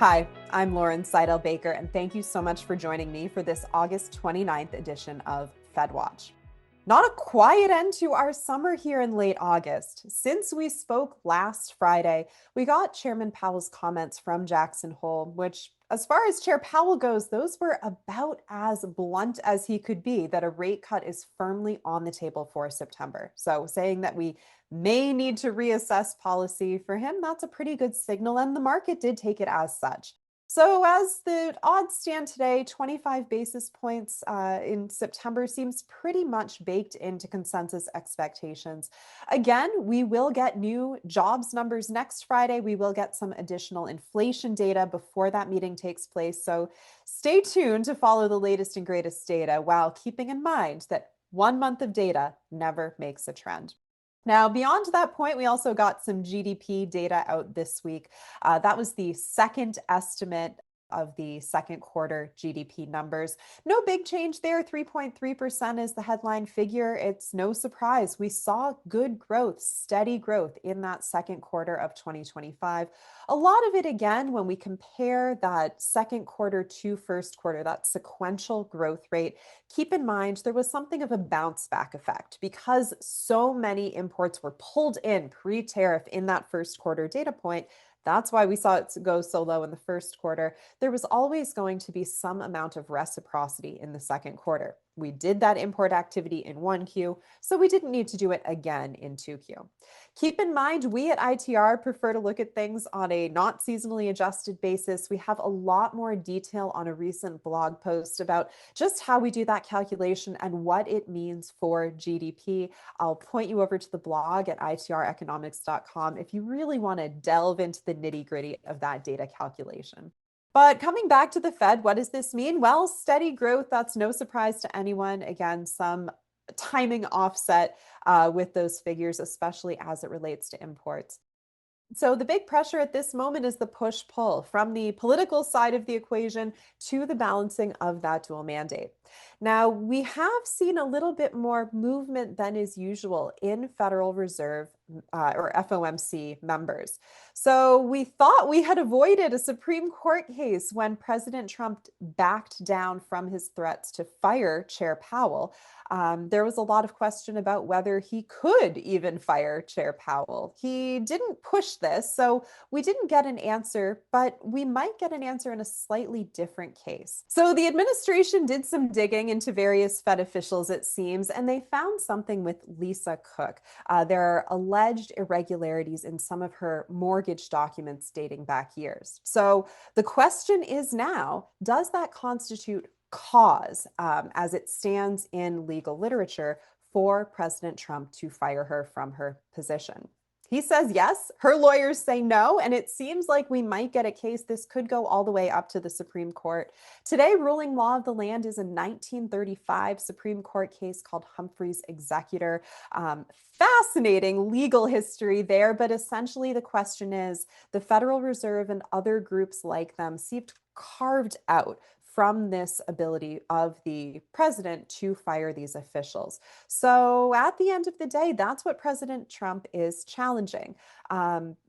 Hi, I'm Lauren Saidel-Baker, and thank you so much for joining me for this August 29th edition of FedWatch. Not a quiet end to our summer here in late August. Since we spoke last Friday, we got Chairman Powell's comments from Jackson Hole, which, as far as Chair Powell goes, those were about as blunt as he could be, that a rate cut is firmly on the table for September. So saying that we may need to reassess policy for him, that's a pretty good signal, and the market did take it as such. So, as the odds stand today, 25 basis points in September seems pretty much baked into consensus expectations. Again, we will get new jobs numbers next Friday. We will get some additional inflation data before that meeting takes place. So, stay tuned to follow the latest and greatest data while keeping in mind that 1 month of data never makes a trend. Now, beyond that point, we also got some GDP data out this week. That was the second estimate of the second quarter GDP numbers. No big change there. 3.3% is the headline figure. It's no surprise. We saw good growth, steady growth in that second quarter of 2025. A lot of it, again, when we compare that second quarter to first quarter, that sequential growth rate, keep in mind there was something of a bounce back effect because so many imports were pulled in pre-tariff in that first quarter data point. That's why we saw it go so low in the first quarter. There was always going to be some amount of reciprocity in the second quarter. We did that import activity in 1Q, so we didn't need to do it again in 2Q. Keep in mind, we at ITR prefer to look at things on a not seasonally adjusted basis. We have a lot more detail on a recent blog post about just how we do that calculation and what it means for GDP. I'll point you over to the blog at itreconomics.com if you really want to delve into the nitty-gritty of that data calculation. But coming back to the Fed, what does this mean? Well, steady growth, that's no surprise to anyone. Again, some timing offset with those figures, especially as it relates to imports. So the big pressure at this moment is the push-pull from the political side of the equation to the balancing of that dual mandate. Now, we have seen a little bit more movement than is usual in Federal Reserve or FOMC members. So we thought we had avoided a Supreme Court case when President Trump backed down from his threats to fire Chair Powell. There was a lot of question about whether he could even fire Chair Powell. He didn't push this, so we didn't get an answer, but we might get an answer in a slightly different case. So the administration did some digging into various Fed officials, it seems, and they found something with Lisa Cook. There are alleged irregularities in some of her mortgage documents dating back years. So the question is now, does that constitute cause, as it stands in legal literature, for President Trump to fire her from her position? He says yes, her lawyers say no, and it seems like we might get a case. This could go all the way up to the Supreme Court. Today, ruling law of the land is a 1935 Supreme Court case called Humphrey's Executor. Fascinating legal history there, but essentially the question is, the Federal Reserve and other groups like them seemed carved out from this ability of the president to fire these officials. So at the end of the day, that's what President Trump is challenging.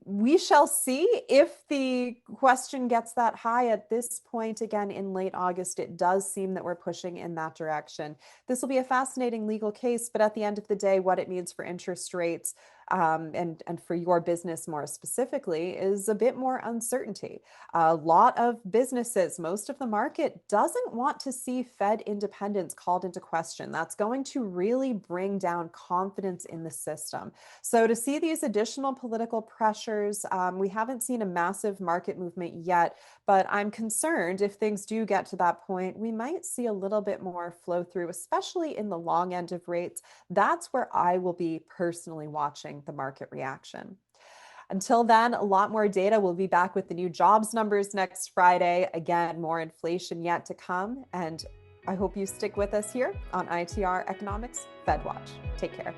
We shall see if the question gets that high at this point. Again, in late August, it does seem that we're pushing in that direction. This will be a fascinating legal case, but at the end of the day, what it means for interest rates and for your business more specifically is a bit more uncertainty. A lot of businesses, most of the market doesn't want to see Fed independence called into question. That's going to really bring down confidence in the system. So to see these additional political pressures, we haven't seen a massive market movement yet, but I'm concerned if things do get to that point, we might see a little bit more flow through, especially in the long end of rates. That's where I will be personally watching the market reaction. Until then, a lot more data. We'll be back with the new jobs numbers next Friday. Again, more inflation yet to come. And I hope you stick with us here on ITR Economics Fed Watch. Take care.